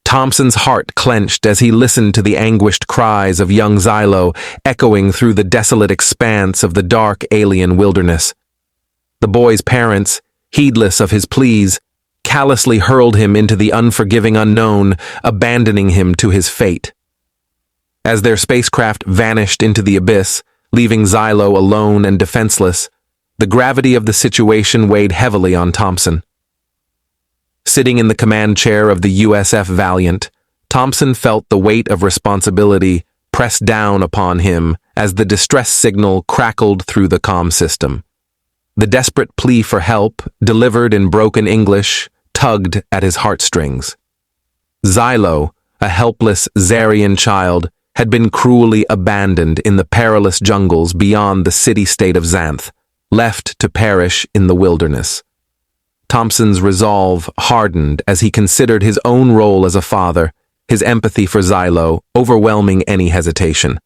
Thompson's heart clenched as he listened to the anguished cries of young Xylo echoing through the desolate expanse of the dark alien wilderness. The boy's parents, heedless of his pleas, callously hurled him into the unforgiving unknown, abandoning him to his fate. As their spacecraft vanished into the abyss, leaving Xylo alone and defenseless, the gravity of the situation weighed heavily on Thompson. Sitting in the command chair of the USF Valiant, Thompson felt the weight of responsibility pressed down upon him as the distress signal crackled through the comm system. The desperate plea for help, delivered in broken English, tugged at his heartstrings. Xylo, a helpless Xarian child, had been cruelly abandoned in the perilous jungles beyond the city-state of Xanth, left to perish in the wilderness. Thompson's resolve hardened as he considered his own role as a father, his empathy for Xylo overwhelming any hesitation.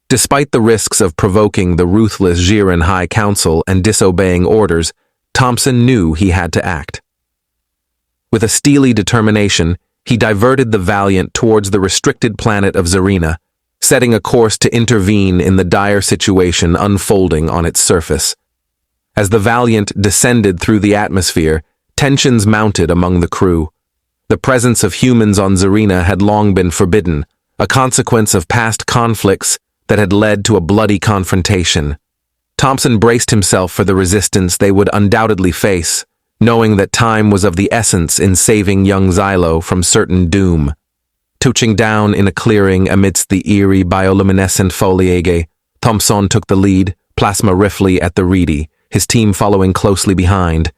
Despite the risks of provoking the ruthless Xiran High Council and disobeying orders, Thompson knew he had to act. With a steely determination, he diverted the Valiant towards the restricted planet of Zarina, setting a course to intervene in the dire situation unfolding on its surface. As the Valiant descended through the atmosphere, tensions mounted among the crew. The presence of humans on Zarina had long been forbidden, a consequence of past conflicts that had led to a bloody confrontation. Thompson braced himself for the resistance they would undoubtedly face, knowing that time was of the essence in saving young Xylo from certain doom. Touching down in a clearing amidst the eerie bioluminescent foliage, Thompson took the lead, plasma rifle at the ready, his team following closely behind.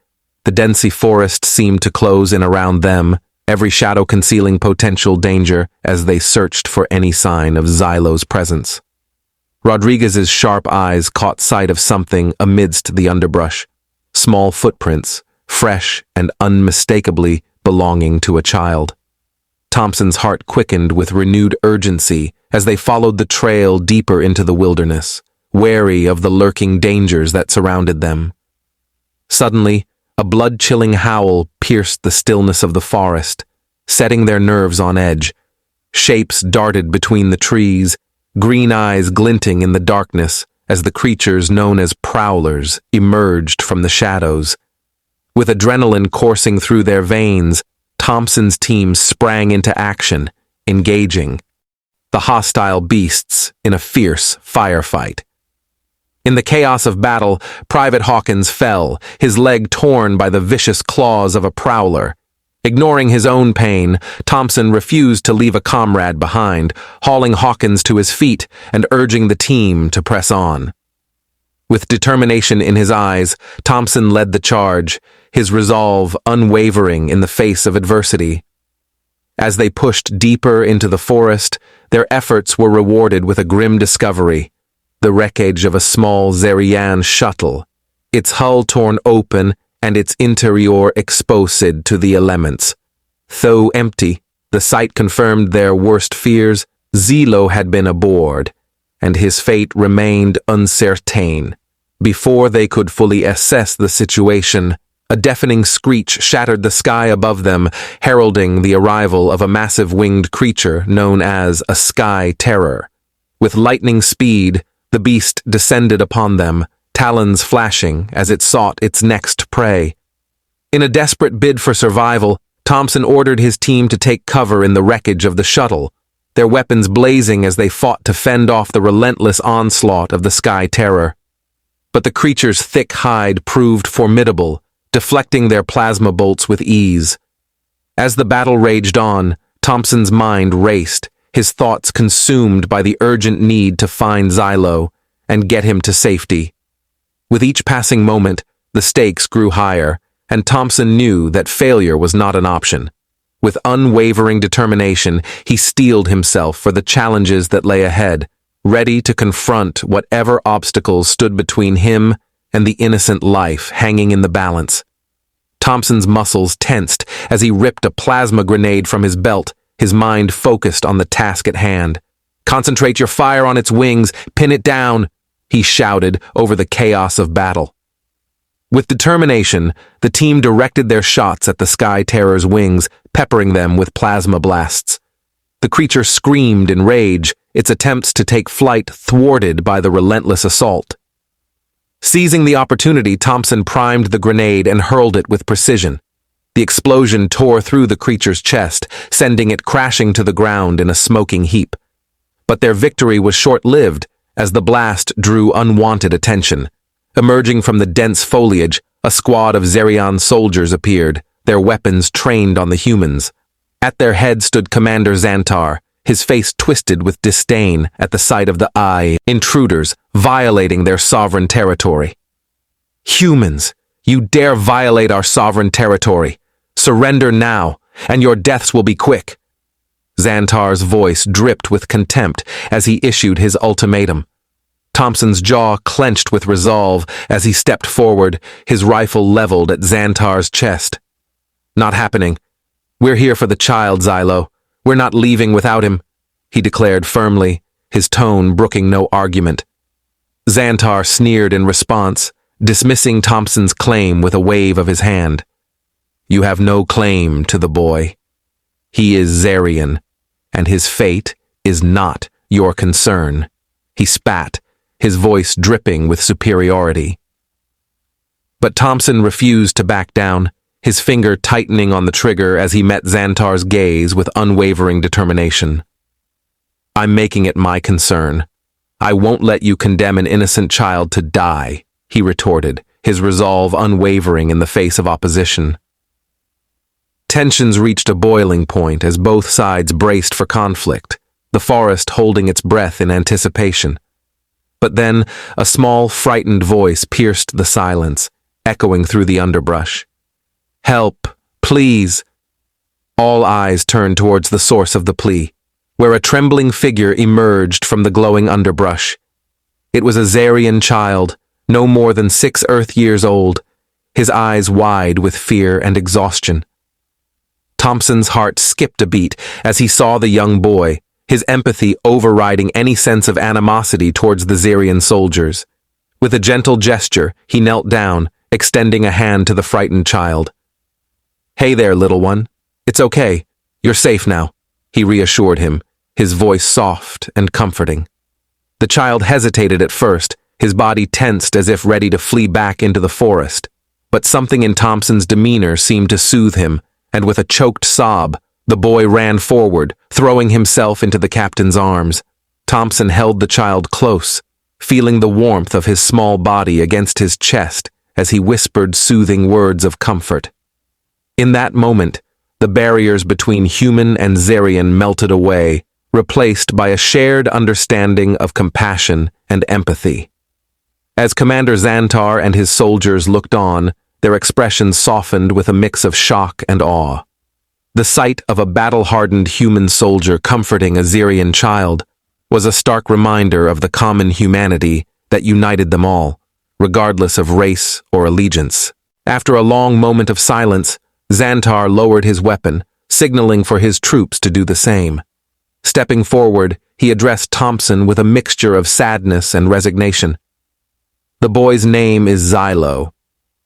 The dense forest seemed to close in around them, every shadow concealing potential danger as they searched for any sign of Xylo's presence. Rodriguez's sharp eyes caught sight of something amidst the underbrush, small footprints, fresh and unmistakably belonging to a child. Thompson's heart quickened with renewed urgency as they followed the trail deeper into the wilderness, wary of the lurking dangers that surrounded them. Suddenly, a blood-chilling howl pierced the stillness of the forest, setting their nerves on edge. Shapes darted between the trees, green eyes glinting in the darkness as the creatures known as prowlers emerged from the shadows. With adrenaline coursing through their veins, Thompson's team sprang into action, engaging the hostile beasts in a fierce firefight. In the chaos of battle, Private Hawkins fell, his leg torn by the vicious claws of a prowler. Ignoring his own pain, Thompson refused to leave a comrade behind, hauling Hawkins to his feet and urging the team to press on. With determination in his eyes, Thompson led the charge, his resolve unwavering in the face of adversity. As they pushed deeper into the forest, their efforts were rewarded with a grim discovery: the wreckage of a small Xarian shuttle, its hull torn open and its interior exposed to the elements. Though empty, the sight confirmed their worst fears. Xylo had been aboard, and his fate remained uncertain. Before they could fully assess the situation, a deafening screech shattered the sky above them, heralding the arrival of a massive winged creature known as a Sky Terror. With lightning speed, the beast descended upon them, talons flashing as it sought its next prey. In a desperate bid for survival, Thompson ordered his team to take cover in the wreckage of the shuttle, their weapons blazing as they fought to fend off the relentless onslaught of the Sky Terror. But the creature's thick hide proved formidable, deflecting their plasma bolts with ease. As the battle raged on, Thompson's mind raced, his thoughts consumed by the urgent need to find Xylo and get him to safety. With each passing moment, the stakes grew higher, and Thompson knew that failure was not an option. With unwavering determination, he steeled himself for the challenges that lay ahead, ready to confront whatever obstacles stood between him and the innocent life hanging in the balance. Thompson's muscles tensed as he ripped a plasma grenade from his belt, his mind focused on the task at hand. "Concentrate your fire on its wings, pin it down," he shouted over the chaos of battle. With determination, the team directed their shots at the Sky Terror's wings, peppering them with plasma blasts. The creature screamed in rage, its attempts to take flight thwarted by the relentless assault. Seizing the opportunity, Thompson primed the grenade and hurled it with precision. The explosion tore through the creature's chest, sending it crashing to the ground in a smoking heap. But their victory was short-lived, as the blast drew unwanted attention. Emerging from the dense foliage, a squad of Zerion soldiers appeared, their weapons trained on the humans. At their head stood Commander Xantar, his face twisted with disdain at the sight of the intruders violating their sovereign territory. Humans, you dare violate our sovereign territory. Surrender now, and your deaths will be quick. Xantar's voice dripped with contempt as he issued his ultimatum. Thompson's jaw clenched with resolve as he stepped forward, his rifle leveled at Xantar's chest. Not happening. We're here for the child, Xylo. We're not leaving without him, he declared firmly, his tone brooking no argument. Xantar sneered in response, dismissing Thompson's claim with a wave of his hand. You have no claim to the boy. He is Zerion, and his fate is not your concern. He spat, his voice dripping with superiority. But Thompson refused to back down, his finger tightening on the trigger as he met Xantar's gaze with unwavering determination. I'm making it my concern. I won't let you condemn an innocent child to die, he retorted, his resolve unwavering in the face of opposition. Tensions reached a boiling point as both sides braced for conflict, the forest holding its breath in anticipation. But then, a small, frightened voice pierced the silence, echoing through the underbrush. Help, please. All eyes turned towards the source of the plea, where a trembling figure emerged from the glowing underbrush. It was a Zerion child, no more than 6 Earth years old, his eyes wide with fear and exhaustion. Thompson's heart skipped a beat as he saw the young boy, his empathy overriding any sense of animosity towards the Zerion soldiers. With a gentle gesture, he knelt down, extending a hand to the frightened child. Hey there, little one. It's okay. You're safe now, he reassured him, his voice soft and comforting. The child hesitated at first, his body tensed as if ready to flee back into the forest. But something in Thompson's demeanor seemed to soothe him, and with a choked sob, the boy ran forward, throwing himself into the captain's arms. Thompson held the child close, feeling the warmth of his small body against his chest as he whispered soothing words of comfort. In that moment, the barriers between human and Zerion melted away, replaced by a shared understanding of compassion and empathy. As Commander Xantar and his soldiers looked on, their expressions softened with a mix of shock and awe. The sight of a battle-hardened human soldier comforting a Zerion child was a stark reminder of the common humanity that united them all, regardless of race or allegiance. After a long moment of silence, Xantar lowered his weapon, signaling for his troops to do the same. Stepping forward, he addressed Thompson with a mixture of sadness and resignation. The boy's name is Xylo.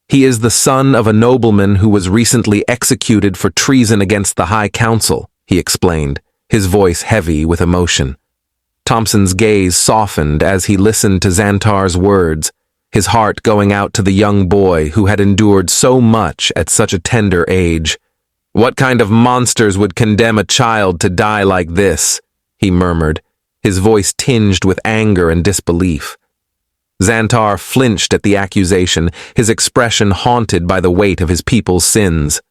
He is the son of a nobleman who was recently executed for treason against the High Council, he explained, his voice heavy with emotion. Thompson's gaze softened as he listened to Xantar's words, his heart going out to the young boy who had endured so much at such a tender age. What kind of monsters would condemn a child to die like this? He murmured, his voice tinged with anger and disbelief. Xantar flinched at the accusation, his expression haunted by the weight of his people's sins.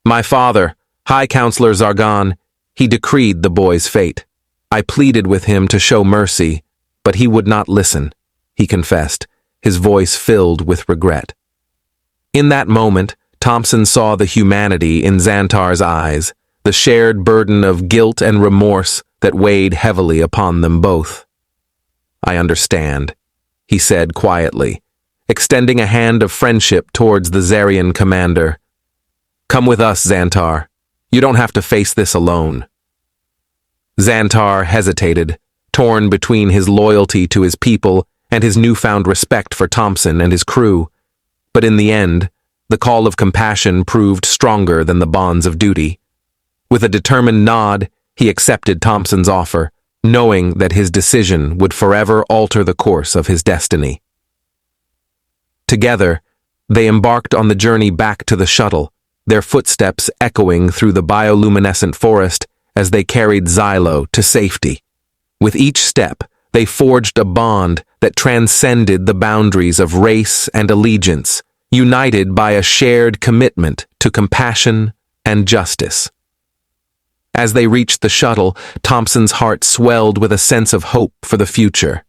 My father, High Counselor Zargon, he decreed the boy's fate. I pleaded with him to show mercy, but he would not listen, he confessed, his voice filled with regret. In that moment, Thompson saw the humanity in Xantar's eyes, the shared burden of guilt and remorse that weighed heavily upon them both. I understand, he said quietly, extending a hand of friendship towards the Zerion commander. Come with us, Xantar. You don't have to face this alone. Xantar hesitated, torn between his loyalty to his people and his newfound respect for Thompson and his crew. But in the end, the call of compassion proved stronger than the bonds of duty. With a determined nod, he accepted Thompson's offer, knowing that his decision would forever alter the course of his destiny. Together, they embarked on the journey back to the shuttle, their footsteps echoing through the bioluminescent forest as they carried Xylo to safety. With each step, they forged a bond that transcended the boundaries of race and allegiance, united by a shared commitment to compassion and justice. As they reached the shuttle, Thompson's heart swelled with a sense of hope for the future.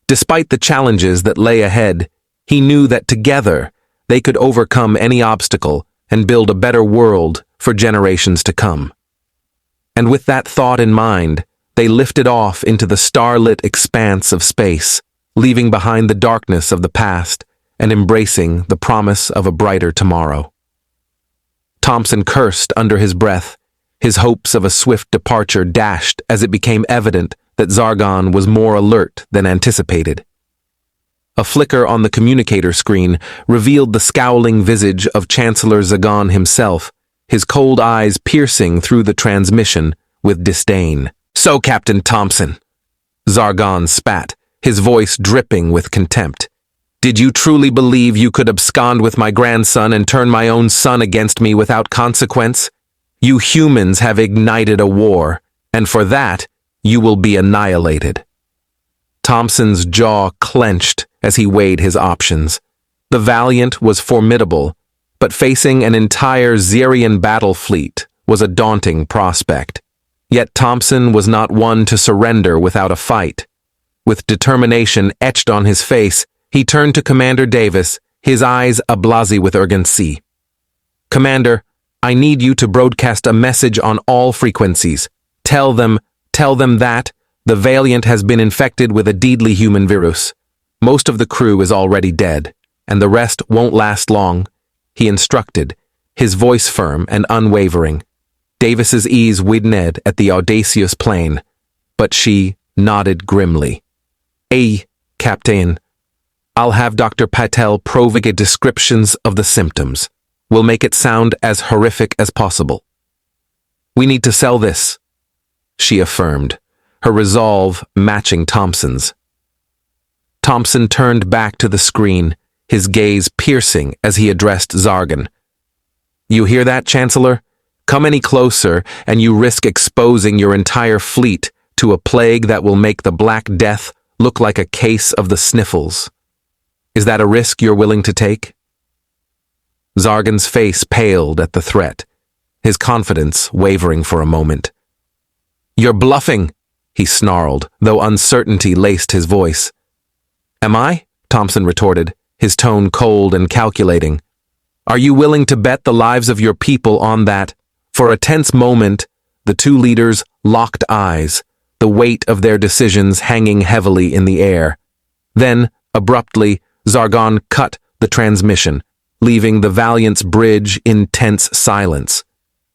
Despite the challenges that lay ahead, he knew that together they could overcome any obstacle and build a better world for generations to come. And with that thought in mind, they lifted off into the starlit expanse of space, leaving behind the darkness of the past and embracing the promise of a brighter tomorrow. Thompson cursed under his breath, his hopes of a swift departure dashed as it became evident that Zargon was more alert than anticipated. A flicker on the communicator screen revealed the scowling visage of Chancellor Zagon himself, his cold eyes piercing through the transmission with disdain. "So, Captain Thompson," Zargon spat, his voice dripping with contempt. "Did you truly believe you could abscond with my grandson and turn my own son against me without consequence? You humans have ignited a war, and for that, you will be annihilated." Thompson's jaw clenched as he weighed his options. The Valiant was formidable, but facing an entire Xerian battle fleet was a daunting prospect. Yet Thompson was not one to surrender without a fight. With determination etched on his face, he turned to Commander Davis, his eyes ablaze with urgency. "Commander, I need you to broadcast a message on all frequencies. Tell them that the Valiant has been infected with a deadly human virus. Most of the crew is already dead, and the rest won't last long," he instructed, his voice firm and unwavering. Davis's ease widened at the audacious plan, but she nodded grimly. "Aye, Captain. I'll have Dr. Patel provide descriptions of the symptoms. We'll make it sound as horrific as possible." "We need to sell this," she affirmed, her resolve matching Thompson's. Thompson turned back to the screen, his gaze piercing as he addressed Zargon. "You hear that, Chancellor? Come any closer, and you risk exposing your entire fleet to a plague that will make the Black Death look like a case of the sniffles. Is that a risk you're willing to take?" Zargon's face paled at the threat, his confidence wavering for a moment. "You're bluffing," he snarled, though uncertainty laced his voice. "Am I?" Thompson retorted, his tone cold and calculating. "Are you willing to bet the lives of your people on that?" For a tense moment, the two leaders locked eyes, the weight of their decisions hanging heavily in the air. Then, abruptly, Zargon cut the transmission, leaving the Valiant's bridge in tense silence.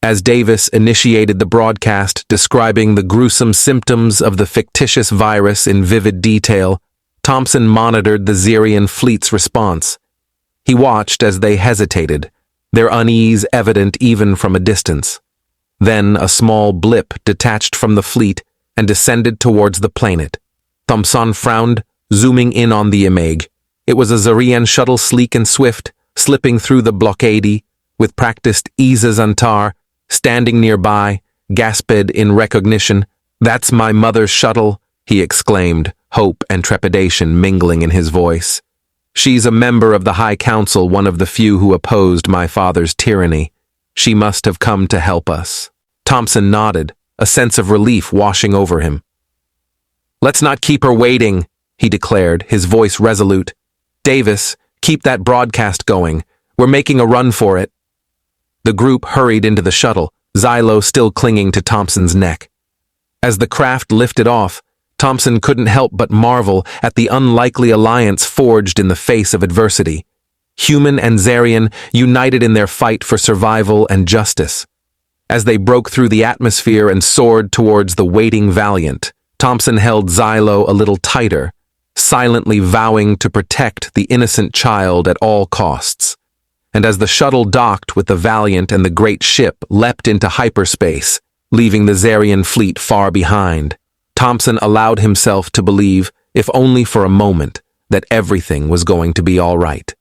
As Davis initiated the broadcast describing the gruesome symptoms of the fictitious virus in vivid detail, Thompson monitored the Xerian fleet's response. He watched as they hesitated, their unease evident even from a distance. Then a small blip detached from the fleet and descended towards the planet. Thompson frowned, zooming in on the image. It was a Xerian shuttle, sleek and swift, slipping through the blockade, with practiced Izazantar standing nearby, gasped in recognition. "That's my mother's shuttle," he exclaimed, hope and trepidation mingling in his voice. "She's a member of the High Council, one of the few who opposed my father's tyranny. She must have come to help us." Thompson nodded, a sense of relief washing over him. "Let's not keep her waiting," he declared, his voice resolute. "Davis, keep that broadcast going. We're making a run for it." The group hurried into the shuttle, Xylo still clinging to Thompson's neck. As the craft lifted off, Thompson couldn't help but marvel at the unlikely alliance forged in the face of adversity. Human and Xerian united in their fight for survival and justice. As they broke through the atmosphere and soared towards the waiting Valiant, Thompson held Xylo a little tighter, silently vowing to protect the innocent child at all costs. And as the shuttle docked with the Valiant and the great ship leapt into hyperspace, leaving the Zarian fleet far behind, Thompson allowed himself to believe, if only for a moment, that everything was going to be all right.